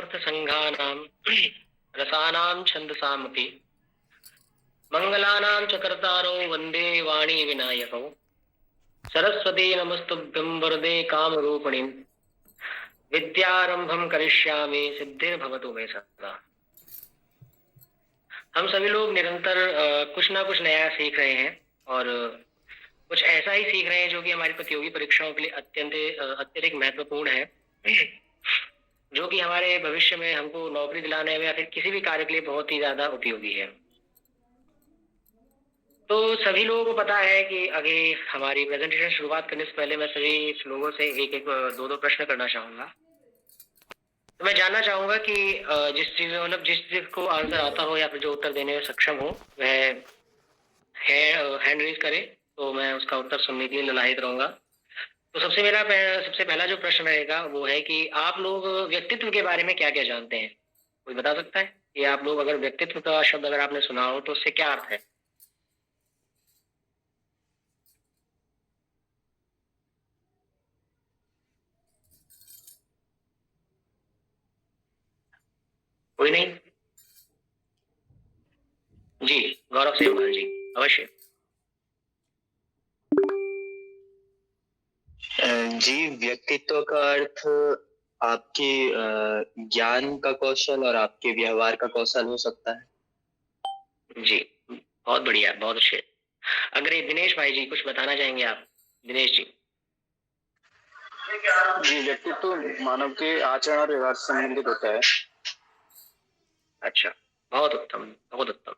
समर्थसङ्घानां रसानां छन्दसामपि मङ्गलानां च कर्तारौ वन्दे वाणी विनायकौ सरस्वती नमस्तुभ्यं वरदे कामरूपिणीं विद्यारंभं करिष्यामि सिद्धिर्भवतु मे सदा। हम सभी लोग निरंतर कुछ ना कुछ नया सीख रहे हैं और कुछ ऐसा ही सीख रहे हैं जो कि हमारी प्रतियोगी परीक्षाओं के लिए अत्यधिक महत्वपूर्ण है, जो कि हमारे भविष्य में हमको नौकरी दिलाने में या फिर किसी भी कार्य के लिए बहुत ही ज्यादा उपयोगी है। तो सभी लोगों को पता है कि आगे हमारी प्रेजेंटेशन शुरुआत करने से पहले मैं सभी लोगों से एक एक दो प्रश्न करना चाहूंगा। तो मैं जानना चाहूंगा कि जिस चीज को आंसर आता हो या फिर जो उत्तर देने में सक्षम हो वह हैंड रेज करे, तो मैं उसका उत्तर सुनने के लिए ललायत रहूंगा। तो सबसे पहला जो प्रश्न रहेगा वो है कि आप लोग व्यक्तित्व के बारे में क्या क्या जानते हैं? कोई बता सकता है कि आप लोग अगर व्यक्तित्व का शब्द अगर आपने सुना हो तो उससे क्या अर्थ है? कोई नहीं? जी, गौरव सेमवाल जी, अवश्य। जी, व्यक्तित्व का अर्थ आपके ज्ञान का कौशल और आपके व्यवहार का कौशल हो सकता है। जी, बहुत बढ़िया, बहुत अच्छे। अगर ये दिनेश भाई जी कुछ बताना चाहेंगे आप? दिनेश जी। जी, व्यक्तित्व मानव के आचरण और व्यवहार से संबंधित होता है। अच्छा, बहुत उत्तम, बहुत उत्तम।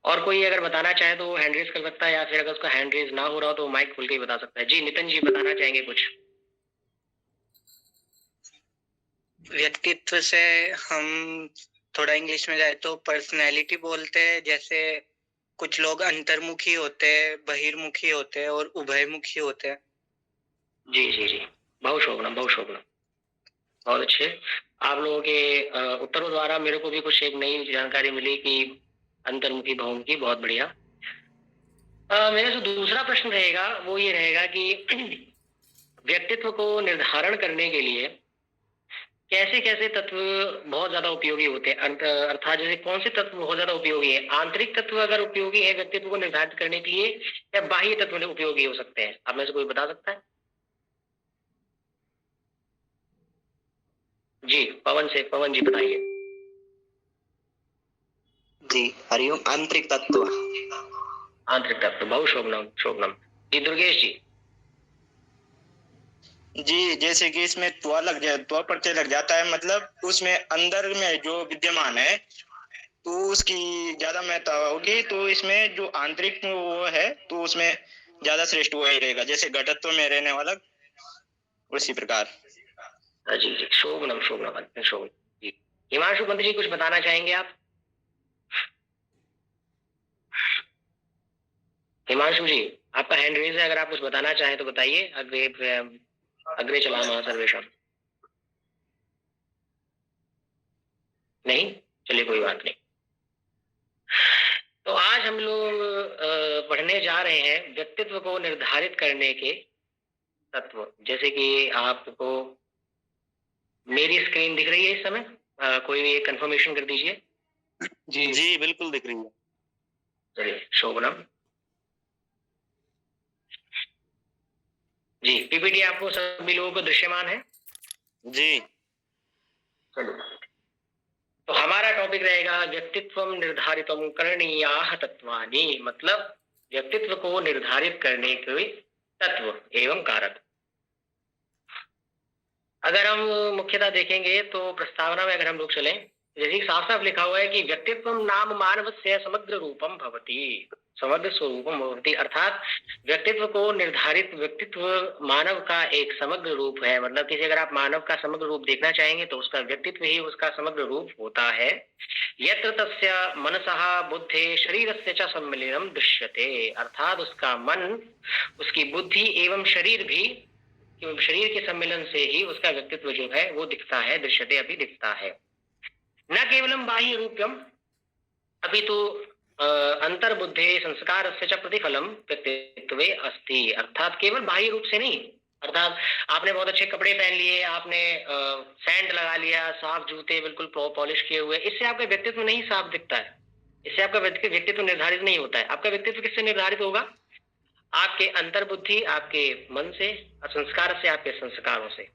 और कोई अगर बताना चाहे तो हैंड रेज कर सकता है, या फिर अगर उसका हैंड रेज ना हो रहा हो तो माइक खोल के ही बता सकता है। जी, नितिन जी बताना चाहेंगे कुछ? व्यक्तित्व से हम थोड़ा इंग्लिश में जाए तो पर्सनैलिटी बोलते हैं। जैसे कुछ लोग अंतर्मुखी होते हैं, बहिर्मुखी होते हैं और उभयमुखी होते हैं। जी जी जी, बहुत शोभनम, बहुत शोभनम, बहुत अच्छे। आप लोगों के उत्तरों द्वारा मेरे को भी कुछ एक नई जानकारी मिली कि अंतर्मुखी बहुमुखी, बहुत बढ़िया। मेरा जो दूसरा प्रश्न रहेगा वो ये रहेगा कि व्यक्तित्व को निर्धारण करने के लिए कैसे कैसे तत्व बहुत ज्यादा उपयोगी होते हैं? अर्थात जैसे कौन से तत्व बहुत ज्यादा उपयोगी है? आंतरिक तत्व अगर उपयोगी है व्यक्तित्व को निर्धारित करने के लिए, या बाह्य तत्व उपयोगी हो सकते हैं? आप में से कोई बता सकता है? जी, पवन जी बताइए। जी, हरिओम। आंतरिक तत्व। आंतरिक तत्व, बहुत शोभनम, शोभनम। जी, दुर्गेश जी। जी, जैसे कि इसमें त्वचा परिचय लग जाता है, मतलब उसमें अंदर में जो विद्यमान है तो उसकी ज्यादा महत्ता होगी। तो इसमें जो आंतरिक वो है तो उसमें ज्यादा श्रेष्ठ वो ही रहेगा, जैसे घटत्व में रहने वाला उसी प्रकार। जी जी, शोभनम शोभनम शोभन जी। हिमांशु पंत जी कुछ बताना चाहेंगे आप? हिमांशु जी, आपका हैंड रेज है, अगर आप कुछ बताना चाहें तो बताइए। अग्रे चलामः सर्वेषां। नहीं, चलिए कोई बात नहीं। तो आज हम लोग पढ़ने जा रहे हैं व्यक्तित्व को निर्धारित करने के तत्व। जैसे कि आपको मेरी स्क्रीन दिख रही है इस समय? कोई भी कंफर्मेशन कर दीजिए। जी जी, बिल्कुल दिख रही है। चलिए, शोभनम जी। पीपीटी आपको सभी लोगों को दृश्यमान है? जी। चलो, तो हमारा टॉपिक रहेगा व्यक्तित्व निर्धारितम करणीयाः तत्वानि, मतलब व्यक्तित्व को निर्धारित करने के तत्व एवं कारक। अगर हम मुख्यतः देखेंगे तो प्रस्तावना में अगर हम लोग चलें, जैसे साफ साफ लिखा हुआ है कि व्यक्तित्व नाम मानवस्य समग्र रूपम भवति, समग्र स्वरूपम भवति। अर्थात व्यक्तित्व को निर्धारित, व्यक्तित्व मानव का एक समग्र रूप है। मतलब किसी अगर आप मानव का समग्र रूप देखना चाहेंगे तो उसका व्यक्तित्व ही उसका समग्र रूप होता है। यत्र तस्य मनसः बुद्धे शरीरस्य च सम्मिलितं दृश्यते, अर्थात उसका मन, उसकी बुद्धि एवं शरीर भी, शरीर के सम्मिलन से ही उसका व्यक्तित्व जो है वो दिखता है, दृश्यते अभी दिखता है। न केवलम बाह्य रूपम अभी तो अंतर्बुद्धे संस्कारस्य च प्रतिफलम व्यक्तित्वे अस्ति, अर्थात केवल बाह्य रूप से नहीं, अर्थात आपने बहुत अच्छे कपड़े पहन लिए, आपने सैंड लगा लिया, साफ जूते बिल्कुल पॉलिश किए हुए, इससे आपका व्यक्तित्व नहीं साफ दिखता है, इससे आपका व्यक्तित्व निर्धारित नहीं होता है। आपका व्यक्तित्व किससे निर्धारित होगा? आपके अंतर्बुद्धि, आपके मन से, संस्कार से, आपके संस्कारों से।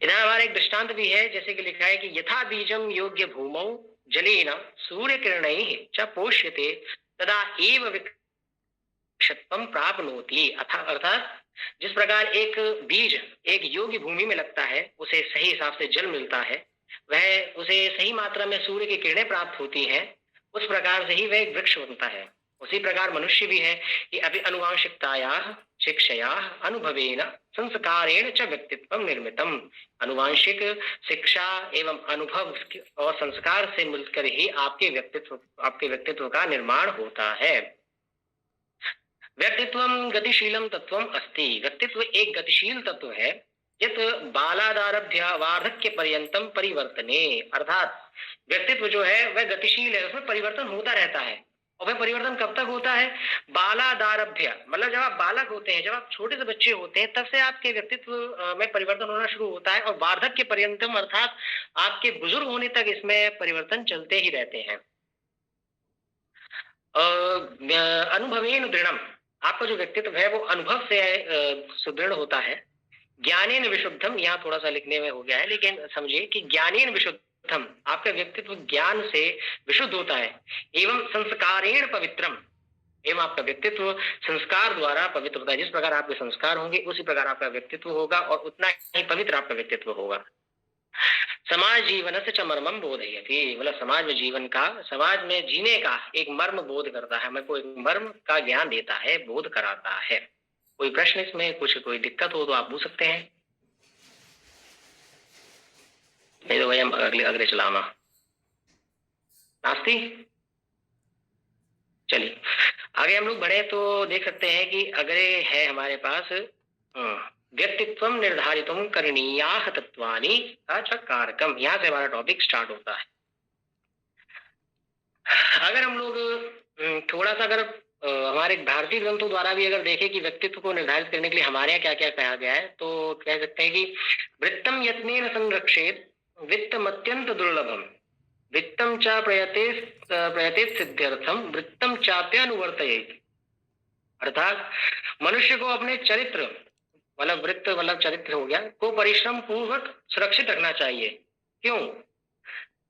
इधर हमारा एक दृष्टांत भी है, जैसे कि लिखा है कि यथा बीजम योग्य भूमौ जलेन सूर्य किरणैः च पोष्यते तदा एव विकशत्वं प्राप्नोति। अर्थात जिस प्रकार एक बीज एक योग्य भूमि में लगता है, उसे सही हिसाब से जल मिलता है, वह उसे सही मात्रा में सूर्य की किरणें प्राप्त होती हैं, उस प्रकार से ही वह एक वृक्ष बनता है। उसी प्रकार मनुष्य भी है कि अभी अनुवांशिकतायाः शिक्षायाः अनुभवेन संस्कारेण च व्यक्तित्वं निर्मितम्। अनुवांशिक शिक्षा एवं अनुभव और संस्कार से मिलकर ही आपके व्यक्तित्व का निर्माण होता है। व्यक्तित्वं गतिशीलं तत्वम् अस्ति। व्यक्तित्व एक गतिशील तत्व है, यत् बालादारभ्य वार्धक्य पर्यंतम परिवर्तने। अर्थात व्यक्तित्व जो है वह गतिशील है, उसमें परिवर्तन होता रहता है। और वह परिवर्तन कब तक होता है? बालादारभ्य, मतलब जब आप बालक होते हैं, जब आप छोटे से बच्चे होते हैं, तब से आपके व्यक्तित्व में परिवर्तन होना शुरू होता है, और वार्धक्य पर्यंतम अर्थात आपके बुजुर्ग होने तक इसमें परिवर्तन चलते ही रहते हैं। अनुभवेन दृढ़म, आपका जो व्यक्तित्व है वो अनुभव से सुदृढ़ होता है। ज्ञानेन विशुद्धम, यहाँ थोड़ा सा लिखने में हो गया है, लेकिन समझिए कि ज्ञानेन विशुद्धम, आपका व्यक्तित्व ज्ञान से विशुद्ध होता है। एवं संस्कारेण पवित्रम, एवं आपका व्यक्तित्व संस्कार द्वारा पवित्र होता है। जिस प्रकार आपके संस्कार होंगे उसी प्रकार आपका व्यक्तित्व होगा, और उतना ही पवित्र आपका व्यक्तित्व होगा। समाज जीवन से च मर्मम बोधयति, मतलब समाज में जीवन का, समाज में जीने का एक मर्म बोध करता है, हमें कोई मर्म का ज्ञान देता है, बोध कराता है। कोई प्रश्न इसमें, कोई दिक्कत हो तो आप पूछ सकते हैं, नहीं तो भाई हम अगले चलामा नास्ती। चलिए आगे हम लोग बढ़े तो देख सकते हैं कि अगले है हमारे पास व्यक्तित्वं निर्धारितुं करणीयाः तत्वानि च कारकम। यहाँ से हमारा टॉपिक स्टार्ट होता है। अगर हम लोग थोड़ा सा अगर हमारे भारतीय ग्रंथों द्वारा भी अगर देखें कि व्यक्तित्व को निर्धारित करने के लिए हमारे यहाँ क्या क्या कहा गया है, तो कह सकते हैं कि वृत्तम यत्नेन संरक्षेत वित्तम अत्यंत दुर्लभम, वित्तम च प्रयतेत सिद्ध्यर्थम, वृत्तम चाप्यानुवर्तयेत। अर्थात मनुष्य को अपने चरित्र, मतलब वृत्त मतलब चरित्र हो गया, को परिश्रम पूर्वक सुरक्षित रखना चाहिए। क्यों?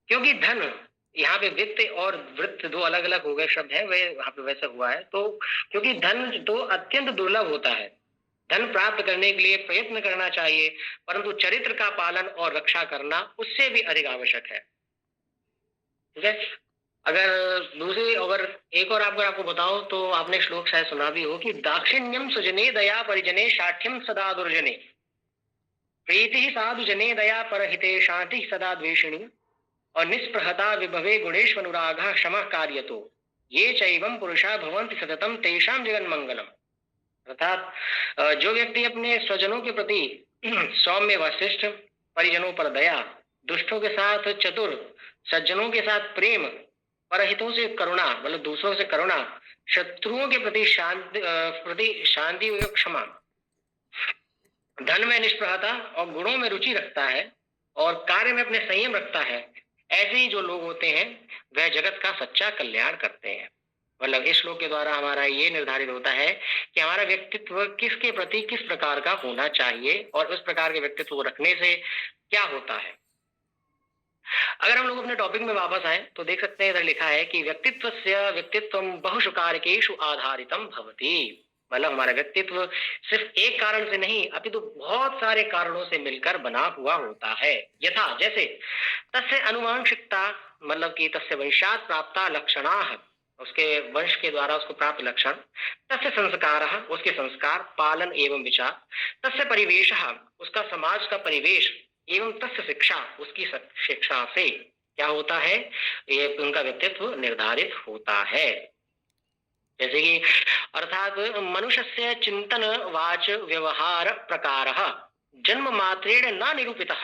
क्योंकि धन, यहाँ पे वित्त और वृत्त दो अलग अलग हो गए शब्द है, वे यहाँ पे वैसा हुआ है। तो क्योंकि धन तो अत्यंत दुर्लभ होता है, धन प्राप्त करने के लिए प्रयत्न करना चाहिए, परंतु चरित्र का पालन और रक्षा करना उससे भी अधिक आवश्यक है। ठीक है। अगर एक और आपको बताऊं तो आपने श्लोक शायद सुना भी हो कि दाक्षिण्यम सुजने दया परिजने शाठ्यम सदा दुर्जने, प्रीति साधु जने दया परहिते शांति सदा द्वेषिणी, और निष्प्रहता विभवे गुणेश अनुरागा क्षमा कार्यतो, ये चैवं पुरुषा भवन्ति सततम तेषां जगन मंगलम। अर्थात जो व्यक्ति अपने स्वजनों के प्रति सौम्य वशिष्ठ, परिजनों पर दया, दुष्टों के साथ चतुर, सज्जनों के साथ प्रेम, परहितों से करुणा मतलब दूसरों से करुणा, शत्रुओं के प्रति शांति व क्षमा, धन में निष्प्रहता और गुणों में रुचि रखता है, और कार्य में अपने संयम रखता है, ऐसे ही जो लोग होते हैं वह जगत का सच्चा कल्याण करते हैं। मतलब इस श्लोक के द्वारा हमारा ये निर्धारित होता है कि हमारा व्यक्तित्व किसके प्रति किस प्रकार का होना चाहिए, और उस प्रकार के व्यक्तित्व को रखने से क्या होता है। अगर हम लोग अपने टॉपिक में वापस आए तो देख सकते हैं इधर लिखा है कि व्यक्तित्वम बहुषु कारकेषु आधारितम भवति। मतलब हमारा व्यक्तित्व सिर्फ एक कारण से नहीं अपितु बहुत सारे कारणों से मिलकर बना हुआ होता है। यथा जैसे तस्य अनुवांशिकता, मतलब कि तस्य वंशात् प्राप्ता लक्षणाः, उसके वंश के द्वारा उसको प्राप्त लक्षण, तस्य संस्कारः, उसके संस्कार, पालन एवं विचार, तस्य परिवेशः, उसका समाज का परिवेश, एवं तस्य शिक्षा, उसकी शिक्षा से क्या होता है, ये उनका व्यक्तित्व निर्धारित होता है। जैसे कि अर्थात मनुष्यस्य चिंतन वाच व्यवहार प्रकारः जन्म मात्रेण न निरूपितः।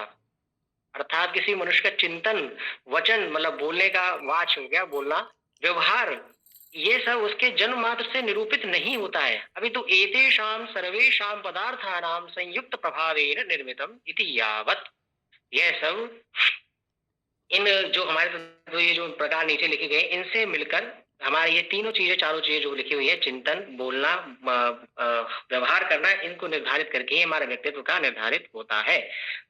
अर्थात किसी मनुष्य का चिंतन, वचन मतलब बोलने का, वाच हो गया बोलना, व्यवहार ये सब उसके जन्म मात्र से निरूपित नहीं होता है। अभी तो एतेषां सर्वेषां पदार्थानां संयुक्त प्रभावेन निर्मितम इति यावत, यह सब इन जो हमारे तो ये जो प्रकार नीचे लिखे गए इनसे मिलकर हमारे ये तीनों चीजें चारों चीजें जो लिखी हुई है, चिंतन, बोलना, व्यवहार करना, इनको निर्धारित करके ही हमारा व्यक्तित्व का निर्धारित होता है।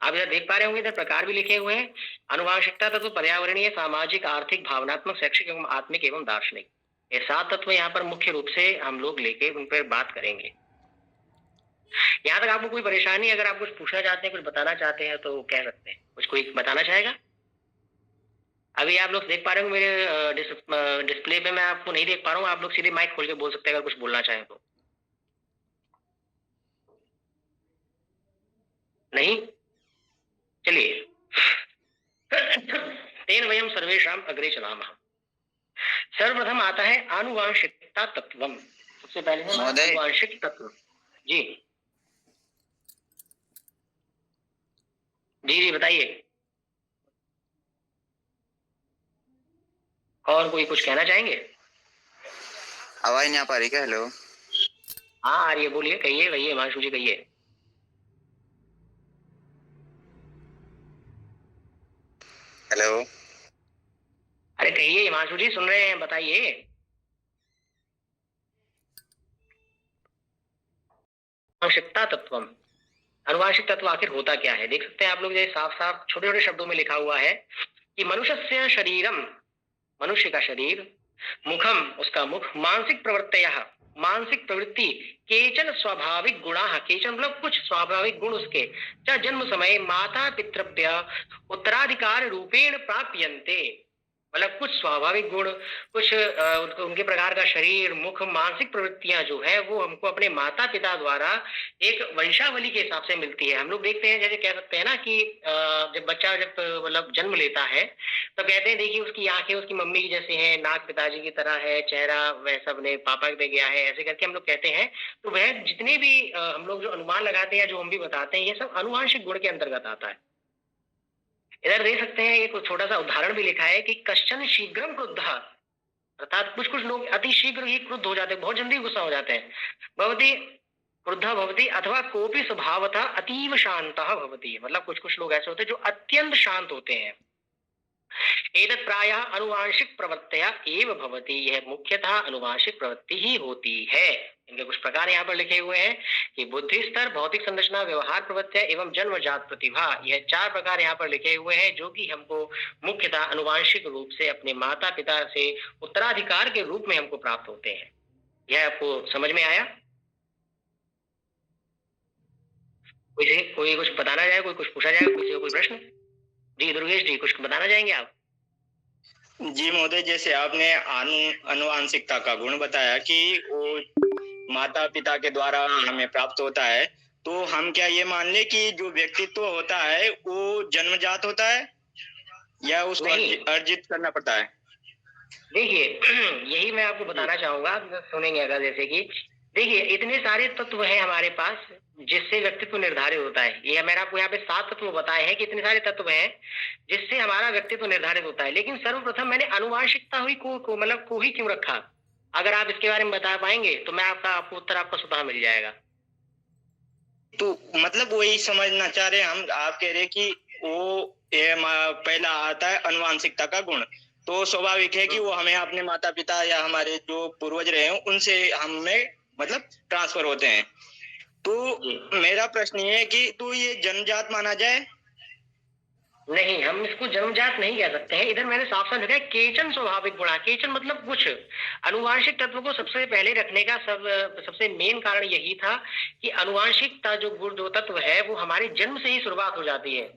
आप इधर देख पा रहे होंगे, इधर प्रकार भी लिखे हुए हैं। आनुवांशिकता तत्व पर्यावरणीय, सामाजिक, आर्थिक, भावनात्मक, शैक्षिक एवं आत्मिक एवं दार्शनिक, ये 7 तत्व यहाँ पर मुख्य रूप से हम लोग लेके उन पर बात करेंगे। यहाँ तक आपको कोई परेशानी, अगर आप कुछ पूछना चाहते हैं, कुछ बताना चाहते हैं तो कह सकते हैं। कुछ कोई बताना चाहेगा? अभी आप लोग देख पा रहे हो मेरे डिस्प्ले पे, मैं आपको नहीं देख पा रहा हूँ। आप लोग सीधे माइक खोल के बोल सकते हैं अगर कुछ बोलना चाहें तो। नहीं? चलिए। तेन वयम सर्वेषाम अग्रे चलामः। सर्वप्रथम आता है आनुवांशिकता तत्वम। सबसे पहले है आनुवांशिक तत्व। जी जी जी बताइए। और कोई कुछ कहना चाहेंगे? आवाज नहीं आ पा रही क्या? हेलो। हाँ आ रही है, बोलिए, कहिए कहिए हिमांशु जी कहिए। हेलो। अरे कहिए हिमांशु जी, सुन रहे हैं, बताइए। आनुवांशिकता तत्वम, अनुवांशिक तत्व आखिर होता क्या है? देख सकते हैं आप लोग, ये साफ साफ छोटे छोटे शब्दों में लिखा हुआ है कि मनुष्य शरीरम, मनुष्य का शरीर, मुखम, उसका मुख, मानसिक प्रवृत्तयः, मानसिक प्रवृत्ति, केचन स्वाभाविक गुणाः, केचन मतलब कुछ स्वाभाविक गुण उसके, च जन्म समय माता पितृभ्य उत्तराधिकार रूपेण प्राप्यन्ते, मतलब कुछ स्वाभाविक गुण, कुछ उनके प्रकार का शरीर, मुख, मानसिक प्रवृत्तियां जो है वो हमको अपने माता पिता द्वारा एक वंशावली के हिसाब से मिलती है। हम लोग देखते हैं, जैसे कह सकते हैं ना कि जब बच्चा जब मतलब जन्म लेता है तो कहते हैं देखिए उसकी आंखें उसकी मम्मी की जैसे हैं, नाक पिताजी की तरह है, चेहरा वैसा अपने पापा पे गया है, ऐसे करके हम लोग कहते हैं। तो वह जितने भी हम लोग जो अनुमान लगाते हैं, जो हम भी बताते हैं, ये सब अनुवांशिक गुण के अंतर्गत आता है। इधर देख सकते हैं एक छोटा सा उदाहरण भी लिखा है कि कश्चन शीघ्रम क्रुद्धः, अर्थात कुछ कुछ लोग अति शीघ्र ही क्रुद्ध हो जाते हैं, बहुत जल्दी गुस्सा हो जाते हैं। भवति क्रुद्धः भवति अथवा कोपी स्वभावतः अतीव शांतः भवति, मतलब कुछ कुछ लोग ऐसे होते हैं जो अत्यंत शांत होते हैं। एतत् प्रायः अनुवांशिक प्रवृत्तया एव भवति, यह मुख्यतः अनुवांशिक प्रवृत्ति ही होती है। इनके कुछ प्रकार यहाँ पर लिखे हुए हैं कि बुद्धि स्तर, भौतिक संरचना, व्यवहार प्रवृत्ति एवं जन्मजात प्रतिभा, यह 4 प्रकार यहाँ पर लिखे हुए हैं जो कि हमको मुख्यतः अनुवांशिक रूप से अपने माता पिता से उत्तराधिकार के रूप में हमको प्राप्त होते हैं। यह आपको समझ में आया? कोई कुछ बताना चाहे, कोई कुछ पूछा जाए, कोई प्रश्न? जी दुर्गेश जी, कुछ बताना चाहेंगे आप? जी महोदय, जैसे आपने अनुवांशिकता का गुण बताया कि वो माता पिता के द्वारा हमें प्राप्त होता है, तो हम क्या ये मान ले कि जो व्यक्तित्व होता है वो जन्मजात होता है या उसको अर्जित करना पड़ता है? देखिए यही मैं आपको बताना चाहूंगा, सुनेंगे अगर, जैसे कि देखिए इतने सारे तत्व हैं हमारे पास जिससे व्यक्तित्व निर्धारित होता है। ये मैंने आपको यहाँ पे 7 तत्व बताए हैं कि इतने सारे तत्व हैं जिससे हमारा व्यक्तित्व निर्धारित होता है। लेकिन सर्वप्रथम मैंने अनुवांशिकता हुई को मतलब को ही क्यों रखा? अगर आप इसके बारे में बता पाएंगे तो मैं आपको उत्तर आपको स्वतः मिल जाएगा। तो मतलब वही समझना चाह रहे हम, आप कह रहे कि वो पहला आता है अनुवांशिकता का गुण, तो स्वाभाविक है कि वो हमें अपने माता पिता या हमारे जो पूर्वज रहे हैं उनसे हमें मतलब ट्रांसफर होते हैं। तो मेरा प्रश्न ये है कि तो ये जन्मजात माना जाए? नहीं, हम इसको जन्मजात नहीं कह सकते हैं। इधर मैंने साफ साफ लिखा है केचन स्वाभाविक गुणा, केचन मतलब कुछ। अनुवांशिक तत्व को सबसे पहले रखने का सबसे मेन कारण यही था कि अनुवांशिकता जो गुण जो तत्व है वो हमारे जन्म से ही शुरुआत हो जाती है।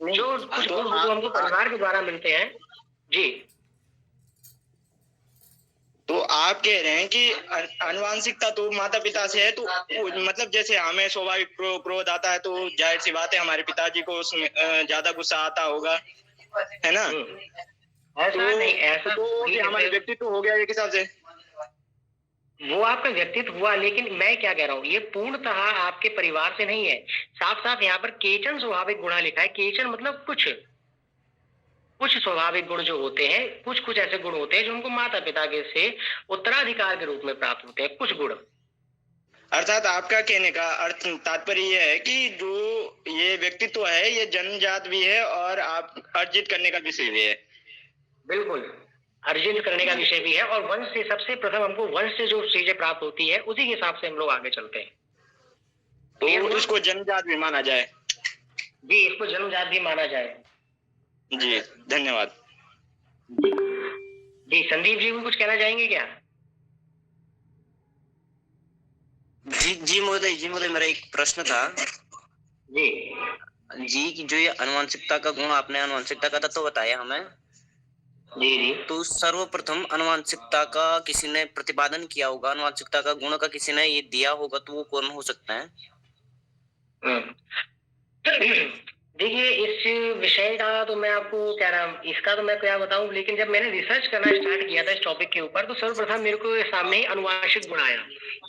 जो कुछ गुण हमको परिवार के द्वारा मिलते हैं। जी, तो आप कह रहे हैं कि अनुवांशिकता तो माता पिता से है, तो मतलब जैसे हमें स्वाभाविक क्रोध आता है तो जाहिर सी बात है हमारे पिताजी को उसमें ज्यादा गुस्सा आता होगा, है ना? ऐसा नहीं, ऐसा तो ये हमारे व्यक्तित्व हो गया एक हिसाब से। वो आपका व्यक्तित्व हुआ, लेकिन मैं क्या कह रहा हूँ, ये पूर्णतः आपके परिवार से नहीं है। साफ साफ यहाँ पर केचन स्वाभाविक गुणा लिखा है। केचन मतलब कुछ, कुछ स्वाभाविक गुण जो होते हैं, कुछ कुछ ऐसे गुण होते हैं जो उनको माता पिता के से उत्तराधिकार के रूप में प्राप्त होते हैं, कुछ गुण। अर्थात आपका कहने का अर्थ तात्पर्य ये है कि जो ये व्यक्तित्व है ये जन्मजात भी है और आप अर्जित करने का विषय भी है। बिल्कुल, अर्जित करने का विषय भी है, और वंश से सबसे प्रथम हमको वंश से जो चीजें प्राप्त होती है उसी के हिसाब से हम लोग आगे चलते हैं। तो उसको जन्मजात भी माना जाए। जी, इसको जन्मजात भी माना जाए। जी, धन्यवाद। जी, संदीप जी भी कुछ कहना चाहेंगे क्या? जी महोदय, मेरा एक प्रश्न था। जी जी, कि जो ये अनुवांशिकता का गुण, आपने अनुवांशिकता का तत्व बताया हमें, जी जी तो सर्वप्रथम अनुवांशिकता का किसी ने प्रतिपादन किया होगा, अनुवांशिकता का गुण का किसी ने ये दिया होगा, तो वो कौन हो सकता है? देखिए, इस विषय का तो मैं आपको इसका तो मैं क्या बताऊं, लेकिन जब मैंने रिसर्च करना स्टार्ट किया था इस टॉपिक के ऊपर, तो सर्वप्रथम मेरे को सामने ही अनुवांशिक गुण आया,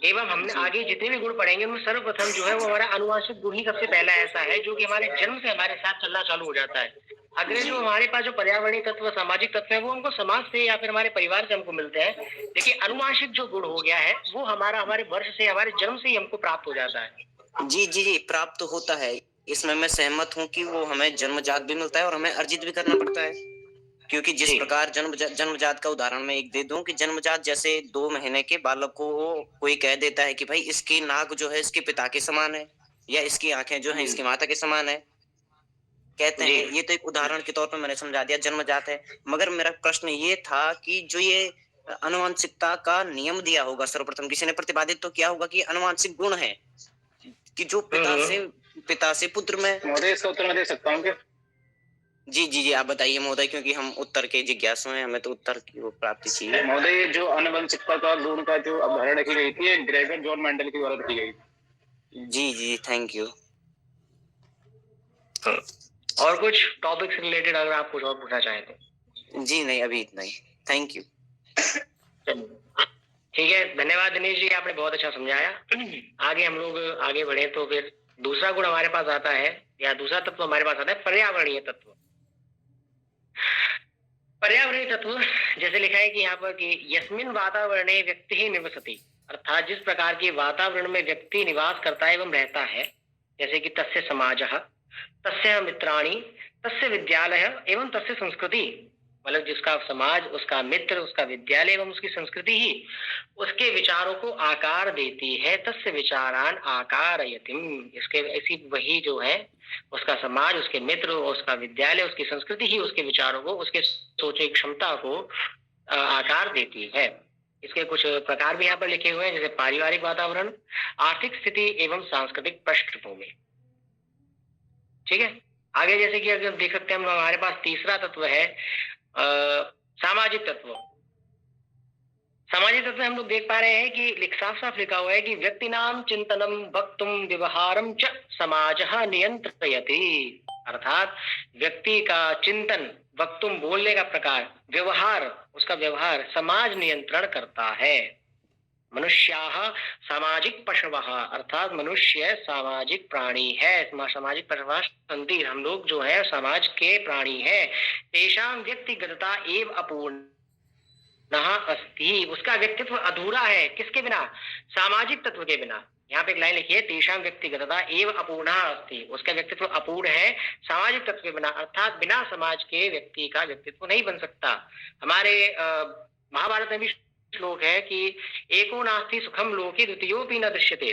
एवं हमने आगे जितने भी गुण पढ़ेंगे उनमें सर्वप्रथम जो है वो हमारा अनुवांशिक गुण ही सबसे पहला ऐसा है जो कि हमारे जन्म से हमारे साथ चलना चालू हो जाता है। अगले जो हमारे पास जो पर्यावरणीय तत्व, सामाजिक तत्व है, वो हमको समाज से या फिर हमारे परिवार से हमको मिलते हैं। देखिए, अनुवांशिक जो गुण हो गया है वो हमारे वर्ष से, हमारे जन्म से ही हमको प्राप्त हो जाता है। जी, प्राप्त होता है, इसमें मैं सहमत हूँ कि वो हमें जन्मजात भी मिलता है और हमें अर्जित भी करना पड़ता है। क्योंकि जिस प्रकार जन्मजात का उदाहरण मैं एक दे दूं कि जन्मजात जैसे 2 महीने के बालक को कोई कह देता है कि भाई इसकी नाक जो है इसके पिता के समान है, या इसकी आंखें जो है इसकी माता के समान है, कहते हैं। ये तो एक उदाहरण के तौर पर मैंने समझा दिया, जन्मजात है। मगर मेरा प्रश्न ये था कि जो ये अनुवांशिकता का नियम दिया होगा, सर्वप्रथम किसी ने प्रतिपादित तो किया होगा कि अनुवांशिक गुण है कि जो पिता से पुत्र में। महोदय, इसका उत्तर मैं दे सकता हूँ क्या? जी, आप बताइए महोदय, क्योंकि हम उत्तर के जिज्ञासु हैं, हमें तो उत्तर की वो प्राप्ति चाहिए। महोदय, जो अनुवंशिकता का गुण का जो अवधारणा की गई थी, ग्रेगर जॉन मेंडल के द्वारा की गई थी। जी, थैंक यू। और कुछ टॉपिक से रिलेटेड अगर आप कुछ और पूछना चाहें तो? जी नहीं, अभी इतना ही, थैंक यू। ठीक है, धन्यवाद दिनेश जी, आपने बहुत अच्छा समझाया। आगे हम लोग आगे बढ़े तो फिर दूसरा गुण हमारे पास आता है, या दूसरा तत्व हमारे पास आता है पर्यावरणीय तत्व। पर्यावरणीय तत्व जैसे लिखा है कि यहाँ पर कि यस्मिन वातावरणे व्यक्ति ही निवसति, अर्थात जिस प्रकार के वातावरण में व्यक्ति निवास करता है एवं रहता है, जैसे कि तस्य समाजः, तस्य मित्राणि, तस्य विद्यालय एवं तस्य संस्कृति, मतलब जिसका समाज, उसका मित्र, उसका विद्यालय एवं उसकी संस्कृति ही उसके विचारों को आकार देती है। तस्य विचारान आकारयतिम, इसके ऐसी वही जो है उसका समाज, उसके मित्र, उसका विद्यालय, उसकी संस्कृति ही उसके विचारों को, उसके सोचने की क्षमता को आकार देती है। इसके कुछ प्रकार भी यहाँ पर लिखे हुए हैं, जैसे पारिवारिक वातावरण, आर्थिक स्थिति एवं सांस्कृतिक पृष्ठभूमि। ठीक है, आगे जैसे कि अगर देख सकते हैं हम, हमारे पास तीसरा तत्व है सामाजिक तत्व। सामाजिक तत्व हम लोग देख पा रहे हैं कि साफ साफ लिखा हुआ है कि व्यक्ति नाम चिंतनम वक्तुम व्यवहारम च समाजः नियंत्रयति, अर्थात व्यक्ति का चिंतन, वक्तुम बोलने का प्रकार, व्यवहार, उसका व्यवहार समाज नियंत्रण करता है। मनुष्याः सामाजिक पशवः, अर्थात मनुष्य सामाजिक प्राणी है। सामाजिक पशवः सन्ति, हम लोग जो है समाज के प्राणी है। तेषां व्यक्तिगतता एव अपूर्णः अस्ति, उसका व्यक्तित्व अधूरा है, किसके बिना? सामाजिक तत्व के बिना। यहाँ पे एक लाइन लिखी है, तेषां व्यक्तिगतता एव अपूर्णः अस्ति, उसका व्यक्तित्व अपूर्ण है सामाजिक तत्व के बिना, अर्थात बिना समाज के व्यक्ति का व्यक्तित्व नहीं बन सकता। हमारे महाभारत में भी श्लोक है कि एको नास्ति सुखम लोके द्वितीयोपि न दृश्यते,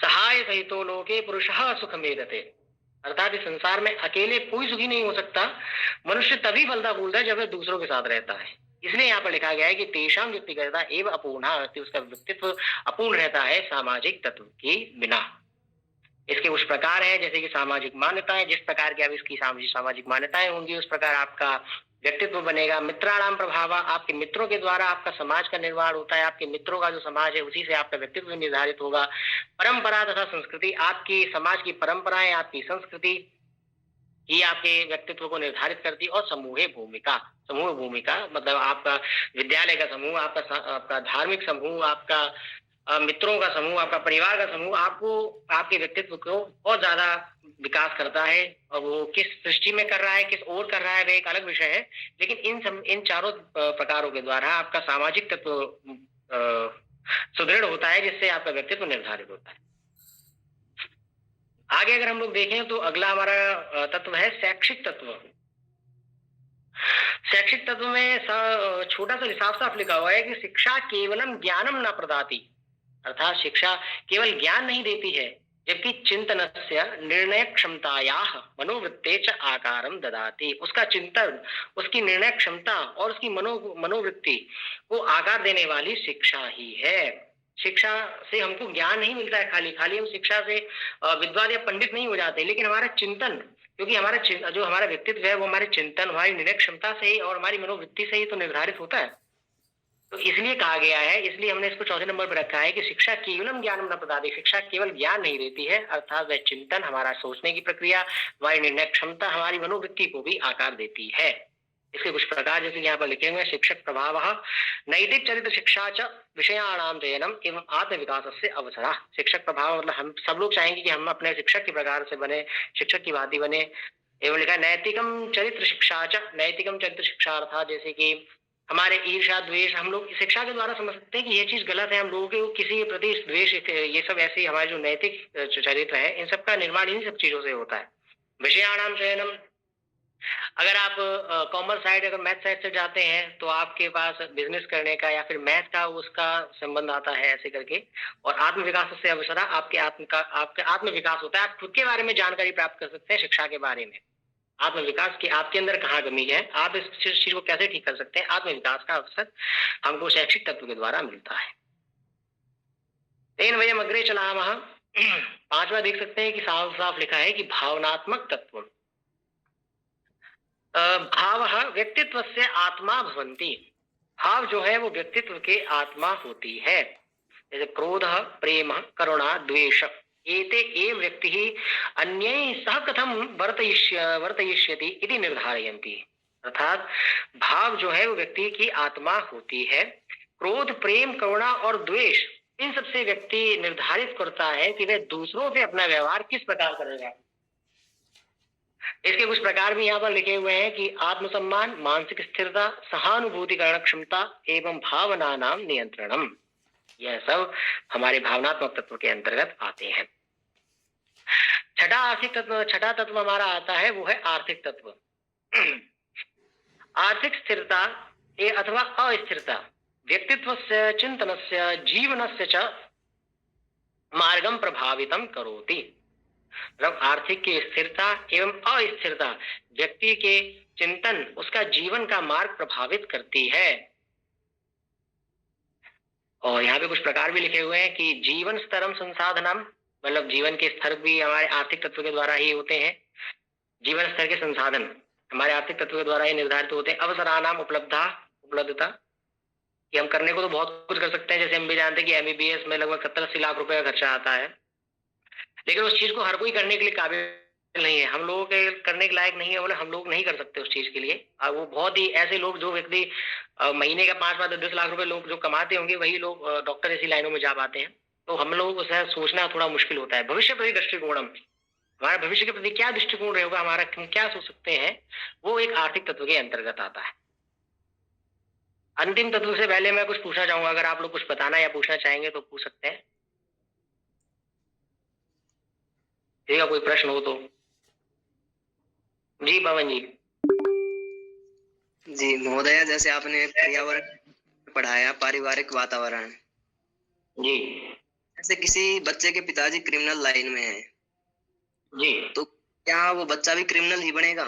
सहाय सहितो लोके पुरुषः सुखमेदते, अर्थात इस संसार में अकेले कोई सुखी नहीं हो सकता। मनुष्य तभी फलता फूलता है जब वह दूसरों के साथ रहता है। इसलिए यहाँ पर लिखा गया है कि तेषां व्यक्तिगतता एव अपूर्णा, उसका व्यक्तित्व अपूर्ण रहता है सामाजिक तत्व के बिना। इसके कुछ प्रकार हैं, जैसे कि सामाजिक मान्यताएं, जिस प्रकार की आप इसकी सामाजिक मान्यताएं होंगी उस प्रकार आपका व्यक्तित्व बनेगा। मित्राणाम प्रभाव, आपके मित्रों के द्वारा आपका समाज का निर्माण होता है, आपके मित्रों का जो समाज है उसी से आपका व्यक्तित्व निर्धारित होगा। परंपरा तथा संस्कृति, आपकी समाज की परंपराएं, आपकी संस्कृति ही आपके व्यक्तित्व को निर्धारित करती। और समूह भूमिका, समूह भूमिका मतलब आपका विद्यालय का समूह, आपका धार्मिक समूह, आपका मित्रों का समूह, आपका परिवार का समूह आपको आपके व्यक्तित्व को बहुत ज्यादा विकास करता है और वो किस दृष्टि में कर रहा है, किस ओर कर रहा है, वह एक अलग विषय है। लेकिन इन चारों प्रकारों के द्वारा आपका सामाजिक तत्व सुदृढ़ होता है, जिससे आपका व्यक्तित्व निर्धारित होता है। आगे अगर हम लोग देखें तो अगला हमारा तत्व है शैक्षिक तत्व। शैक्षिक तत्व में छोटा सा साफ साफ लिखा हुआ है कि शिक्षा केवलम ज्ञानम न प्रदाति, अर्थात शिक्षा केवल ज्ञान नहीं देती है, जबकि चिंतनस्य निर्णय क्षमतायाः मनोवृत्ते च आकारम ददाति। उसका चिंतन, उसकी निर्णय क्षमता और उसकी मनोवृत्ति को आकार देने वाली शिक्षा ही है। शिक्षा से हमको ज्ञान नहीं मिलता है, खाली हम शिक्षा से विद्वान या पंडित नहीं हो जाते, लेकिन हमारा चिंतन, क्योंकि हमारा जो हमारा व्यक्तित्व है वो हमारे चिंतन, हमारी निर्णय क्षमता से ही और हमारी मनोवृत्ति से ही तो निर्धारित होता है। तो इसलिए कहा गया है, इसलिए हमने इसको चौथे नंबर पर रखा है कि शिक्षा केवलम ज्ञानम न प्रदाति। शिक्षा केवल ज्ञान नहीं देती है, अर्थात वह चिंतन, हमारा सोचने की प्रक्रिया, हमारी निर्णय क्षमता, हमारी मनोवृत्ति को भी आकार देती है। इसके कुछ प्रकार जैसे यहाँ पर लिखे हुए हैं, शिक्षक प्रभाव नैतिक चरित्र शिक्षा च विषयाणाम चयनम एवं आत्म विकास से अवसरा। शिक्षक प्रभाव मतलब हम सब लोग चाहेंगे कि हम अपने शिक्षक के प्रकार से बने, शिक्षक की भांति बने। एवं लिखा नैतिकम चरित्र शिक्षा च, नैतिकम चरित्र शिक्षा अर्थात जैसे कि हमारे ईर्ष्या द्वेष, हम लोग शिक्षा के द्वारा समझ सकते हैं कि ये चीज गलत है, हम लोगों के किसी के प्रति द्वेष, ये सब ऐसे हमारे जो नैतिक चरित्र है, इन सब का निर्माण इन्हीं सब चीजों से होता है। विषयाणाम चयनम, अगर आप कॉमर्स साइड, अगर मैथ साइड से जाते हैं तो आपके पास बिजनेस करने का या फिर मैथ का उसका संबंध आता है ऐसे करके। और आत्म विकास से अवसरा, आपके आत्म विकास होता है, आप खुद के बारे में जानकारी प्राप्त कर सकते हैं शिक्षा के बारे में। आत्म विकास की आपके अंदर कहाँ कमी है, आप इस चीज को कैसे ठीक कर सकते हैं, आत्म विकास का अवसर हमको शैक्षिक तत्व के द्वारा मिलता है। तेन वयम अग्रे चलामः। पांचवा देख सकते हैं कि साफ साफ लिखा है कि भावनात्मक तत्व। भाव व्यक्तित्व से आत्मा भवंती। भाव जो है वो व्यक्तित्व के आत्मा होती है। जैसे क्रोध, प्रेम, करुणा, द्वेष, एते एव व्यक्ति ही अन्यैः सह कथम वर्तयिष्यति इति निर्धारयन्ति। अर्थात भाव जो है वो व्यक्ति की आत्मा होती है। क्रोध, प्रेम, करुणा और द्वेष, इन सबसे व्यक्ति निर्धारित करता है कि वह दूसरों से अपना व्यवहार किस प्रकार करेगा। इसके कुछ प्रकार भी यहाँ पर लिखे हुए हैं कि आत्मसम्मान, मानसिक स्थिरता, सहानुभूति करण क्षमता एवं भावना नाम नियंत्रणम, यह सब हमारे भावनात्मक तत्व के अंतर्गत आते हैं। छठा तत्व हमारा आता है वो है आर्थिक तत्व। आर्थिक स्थिरता अथवा अस्थिरता व्यक्तित्वस्य, चिंतनस्य, जीवनस्य च मार्गम प्रभावितम करोति। मतलब आर्थिक की स्थिरता एवं अस्थिरता व्यक्ति के चिंतन, उसका जीवन का मार्ग प्रभावित करती है। और यहाँ पे कुछ प्रकार भी लिखे हुए हैं कि जीवन स्तरम संसाधनम, मतलब जीवन के स्तर भी हमारे आर्थिक तत्व के द्वारा ही होते हैं। जीवन स्तर के संसाधन हमारे आर्थिक तत्व के द्वारा ही निर्धारित होते हैं। अवसरानाम उपलब्धता, कि हम करने को तो बहुत कुछ कर सकते हैं। जैसे हम भी जानते हैं कि एमबीबीएस में लगभग 70-80 लाख रुपए का खर्चा आता है, लेकिन उस चीज को हर कोई करने के लिए काबिल नहीं है। हम लोगों के करने के लायक नहीं है, बोले हम लोग नहीं कर सकते उस चीज के लिए। वो बहुत ही ऐसे लोग, जो व्यक्ति महीने का 5-10 लाख रुपए लोग जो कमाते होंगे, वही लोग डॉक्टर ऐसी लाइनों में जा पाते हैं। तो हम लोगों को सोचना थोड़ा मुश्किल होता है। भविष्य प्रति दृष्टिकोणम, हमारा भविष्य के प्रति क्या दृष्टिकोण रहेगा, हमारा हम क्या सोच सकते हैं, वो एक आर्थिक तत्व के अंतर्गत आता है। अंतिम तत्व से पहले मैं कुछ पूछना चाहूंगा, अगर आप लोग कुछ बताना या पूछना चाहेंगे तो पूछ सकते हैं। ठीक है, कोई प्रश्न हो तो। जी पवन जी। जी महोदय, जैसे आपने पर्यावरण पढ़ाया, पारिवारिक वातावरण, जी जैसे किसी बच्चे के पिताजी क्रिमिनल लाइन में है, जी, तो क्या वो बच्चा भी क्रिमिनल ही बनेगा?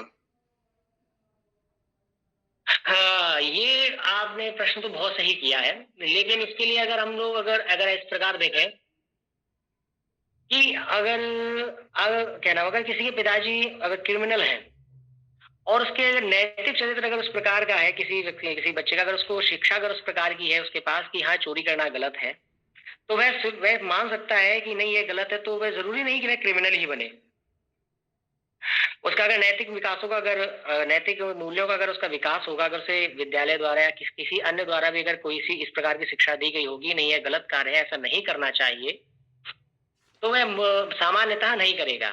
हाँ, ये आपने प्रश्न तो बहुत सही किया है, लेकिन इसके लिए अगर हम लोग अगर इस प्रकार देखें कि अगर क्या नाम, अगर किसी के पिताजी अगर क्रिमिनल हैं और उसके अगर नैतिक चरित्र अगर उस प्रकार का है, किसी बच्चे का अगर उसको शिक्षा अगर उस प्रकार की है उसके पास कि हाँ चोरी करना गलत है, तो वह मान सकता है कि नहीं ये गलत है, तो वह जरूरी नहीं कि वह क्रिमिनल ही बने। उसका अगर नैतिक विकासों का, अगर नैतिक मूल्यों का अगर उसका विकास होगा, अगर उसे विद्यालय द्वारा या किसी अन्य द्वारा भी अगर कोई सी इस प्रकार की शिक्षा दी गई होगी, नहीं है गलत कार्य है, ऐसा नहीं करना चाहिए, तो वह सामान्यतः नहीं करेगा।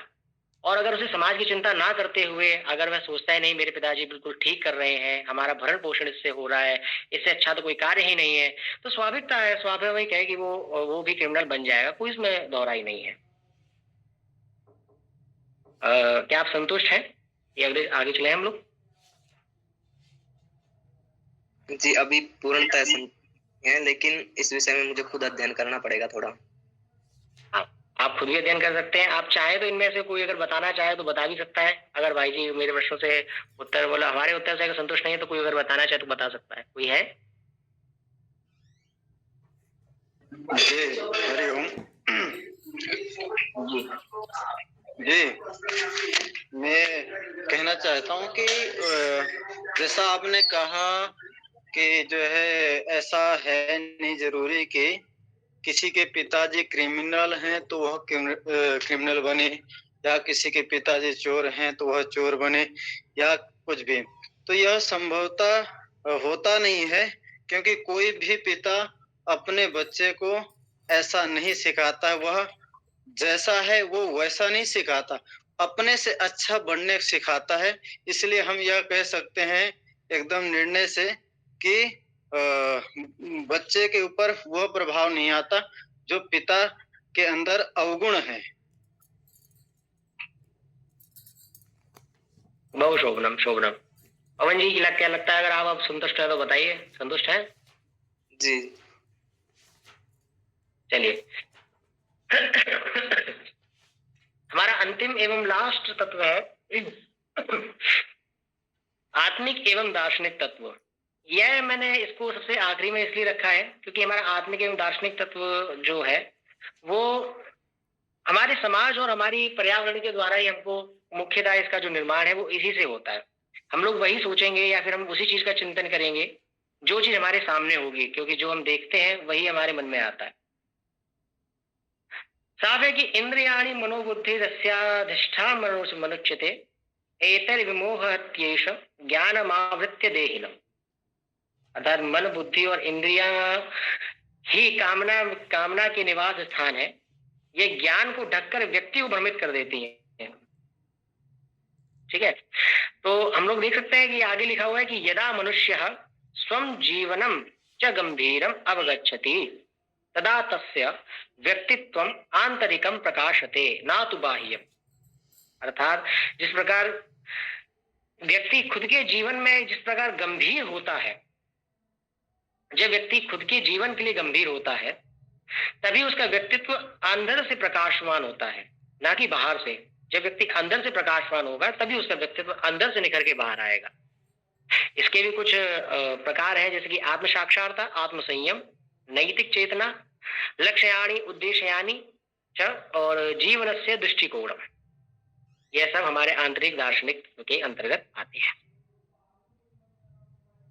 और अगर उसे समाज की चिंता ना करते हुए अगर वह सोचता है नहीं मेरे पिताजी बिल्कुल ठीक कर रहे हैं, हमारा भरण पोषण इससे हो रहा है, इससे अच्छा तो कोई कार्य ही नहीं है, तो स्वाभाविकता है, स्वाभाविक है कि वो भी क्रिमिनल बन जाएगा, कोई इसमें दोहरा ही नहीं है। क्या आप संतुष्ट हैं? ये अगले आगे चले हम लोग। जी अभी पूर्णतः है, लेकिन इस विषय में मुझे खुद अध्ययन करना पड़ेगा थोड़ा। आप खुद भी अध्ययन कर सकते हैं, आप चाहे तो इनमें से कोई अगर बताना चाहे तो बता भी सकता है। अगर भाई जी मेरे प्रश्नों से उत्तर बोला, हमारे उत्तर से अगर संतुष्ट नहीं है तो कोई अगर बताना चाहे तो बता सकता है। कोई है? जी हरिओम। जी जी मैं कहना चाहता हूँ कि जैसा आपने कहा कि जो है ऐसा है नहीं जरूरी कि किसी के पिताजी क्रिमिनल हैं तो वह क्रिमिनल बने, या किसी के पिताजी चोर हैं तो वह चोर बने, या कुछ भी। तो यह संभवतः होता नहीं है, क्योंकि कोई भी पिता अपने बच्चे को ऐसा नहीं सिखाता है, वह जैसा है वो वैसा नहीं सिखाता, अपने से अच्छा बनने सिखाता है। इसलिए हम यह कह सकते हैं एकदम निर्णय से कि बच्चे के ऊपर वह प्रभाव नहीं आता जो पिता के अंदर अवगुण है। बहुत शोभनम शोभनम। पवन जी क्या लगता है? अगर आप संतुष्ट है तो बताइए। संतुष्ट है? जी चलिए हमारा अंतिम एवं लास्ट तत्व है आत्मिक एवं दार्शनिक तत्व। यह मैंने इसको सबसे आखिरी में इसलिए रखा है क्योंकि हमारा आत्मिक एवं दार्शनिक तत्व जो है वो हमारे समाज और हमारी पर्यावरण के द्वारा ही हमको मुख्यतः इसका जो निर्माण है वो इसी से होता है। हम लोग वही सोचेंगे या फिर हम उसी चीज का चिंतन करेंगे जो चीज हमारे सामने होगी, क्योंकि जो हम देखते हैं वही हमारे मन में आता है। साफ है कि इंद्रियाणि मनोबुद्धि दस्याधिष्ठा मनुष्यते एतर विमोहत्येष ज्ञानमावृत्य देहिनम्। अर्थात मन बुद्धि और इंद्रियां ही कामना के निवास स्थान है। ये ज्ञान को ढककर व्यक्ति को भ्रमित कर देती है। ठीक है, तो हम लोग देख सकते हैं कि आगे लिखा हुआ है कि यदा मनुष्यः स्वं जीवनम च गंभीरम अवगच्छति तदा तस्य व्यक्तित्वम आंतरिकम प्रकाशते ना तु बाह्यम। अर्थात जिस प्रकार व्यक्ति खुद के जीवन में जिस प्रकार गंभीर होता है, जब व्यक्ति खुद के जीवन के लिए गंभीर होता है तभी उसका व्यक्तित्व अंदर से प्रकाशमान होता है, ना कि बाहर से। जब व्यक्ति अंदर से प्रकाशमान होगा तभी उसका व्यक्तित्व अंदर से निखर के बाहर आएगा। इसके भी कुछ प्रकार हैं, जैसे कि आत्म साक्षात्ता, आत्म संयम, नैतिक चेतना, लक्ष्याणि उद्देश्यानि च और जीवनस्य दृष्टिकोणम। यह सब हमारे आंतरिक दार्शनिक के अंतर्गत आते हैं।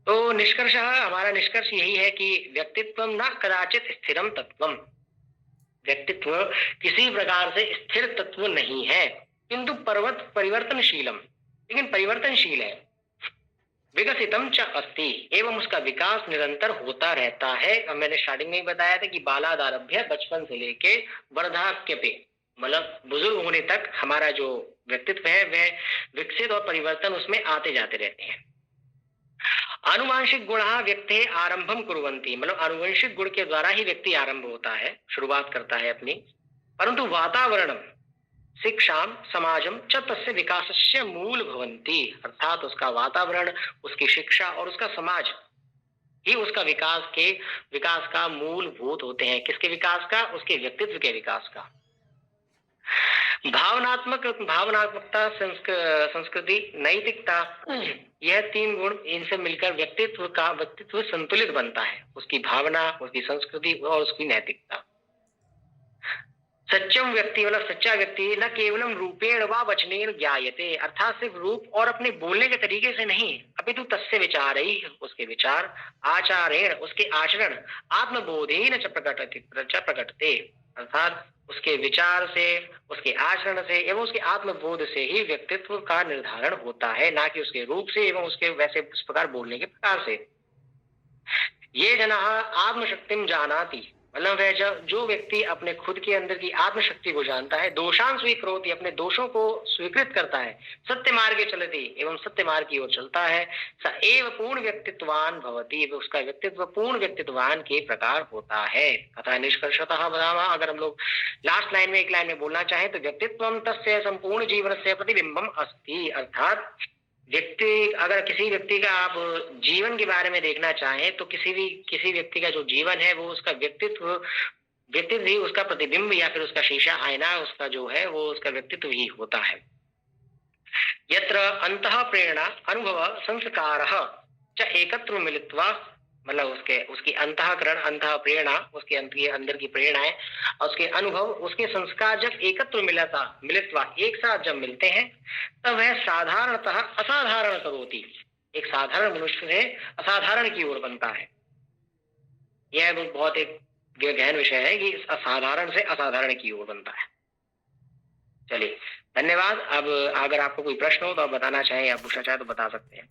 तो निष्कर्षः हमारा निष्कर्ष यही है कि व्यक्तित्व न कदाचित स्थिरम तत्वम। व्यक्तित्व किसी प्रकार से स्थिर तत्व नहीं है, किंतु परिवर्तनशीलम, लेकिन परिवर्तनशील है। विकसितम च अस्ति, एवं उसका विकास निरंतर होता रहता है। अब मैंने स्टार्टिंग में ही बताया था कि बालादारभ्य, बचपन से लेके वृद्धाप्य पे, मतलब बुजुर्ग होने तक हमारा जो व्यक्तित्व है वह विकसित और परिवर्तन उसमें आते जाते रहते हैं। आनुवांशिक गुण व्यक्ति आरंभम कुर्वन्ति, मतलब आनुवंशिक गुण के द्वारा ही व्यक्ति आरंभ होता है, शुरुआत करता है अपनी। परंतु वातावरणम शिक्षाम समाजम च तस्य विकासस्य मूल भवन्ति। अर्थात उसका वातावरण, उसकी शिक्षा और उसका समाज ही उसका विकास का मूलभूत होते हैं। किसके विकास का? उसके व्यक्तित्व के विकास का। भावनात्मकता, संस्कृति, नैतिकता, यह तीन गुण, इनसे मिलकर व्यक्तित्व संतुलित बनता है। उसकी भावना, उसकी संस्कृति और उसकी नैतिकता। सच्चम व्यक्ति मतलब सच्चा व्यक्ति न केवलम रूपेण व वचनेन ज्ञायते, अर्थात सिर्फ रूप और अपने बोलने के तरीके से नहीं, अपितु तस्य विचारैः, उसके विचार, आचारेण, उसके आचरण, आत्मबोधेन च प्रकटते, अर्थात उसके विचार से, उसके आचरण से एवं उसके आत्मबोध से ही व्यक्तित्व का निर्धारण होता है, ना कि उसके रूप से एवं उसके वैसे इस प्रकार बोलने के प्रकार से। ये जनाः आत्मशक्तिम जानाति, मतलब वह जो व्यक्ति अपने खुद के अंदर की आत्मशक्ति को जानता है, दोषान स्वीकरोति, अपने दोषों को स्वीकृत करता है, सत्य मार्गे चलति, एवं सत्य मार्ग की ओर चलता है, स एव पूर्ण व्यक्तित्वान भवति, उसका व्यक्तित्व पूर्ण व्यक्तित्वान के प्रकार होता है। अतः निष्कर्षतः बतावा, अगर हम लोग लास्ट लाइन में एक लाइन में बोलना चाहें तो व्यक्तित्वम तस्य संपूर्ण जीवन से प्रतिबिंबम अस्ति, अर्थात व्यक्ति, अगर किसी व्यक्ति का आप जीवन के बारे में देखना चाहें तो किसी व्यक्ति का जो जीवन है वो उसका व्यक्तित्व ही उसका प्रतिबिंब या फिर उसका शीशा, आईना उसका जो है वो उसका व्यक्तित्व ही होता है। यत्र अंतः प्रेरणा अनुभव संस्कारः च एकत्र मिलित्वा, मतलब उसकी अंतःकरण, अंतः प्रेरणा, उसके अंदर की प्रेरणाएं, उसके अनुभव, उसके संस्कार जब एकत्र मिलित्वा, एक साथ जब मिलते हैं तब वह साधारणतः असाधारण करोति, एक साधारण मनुष्य से असाधारण की ओर बनता है। यह बहुत एक गहन विषय है कि असाधारण से असाधारण की ओर बनता है। चलिए, धन्यवाद। अब अगर आपको कोई प्रश्न हो तो आप बताना चाहें या पूछना चाहें तो बता सकते हैं।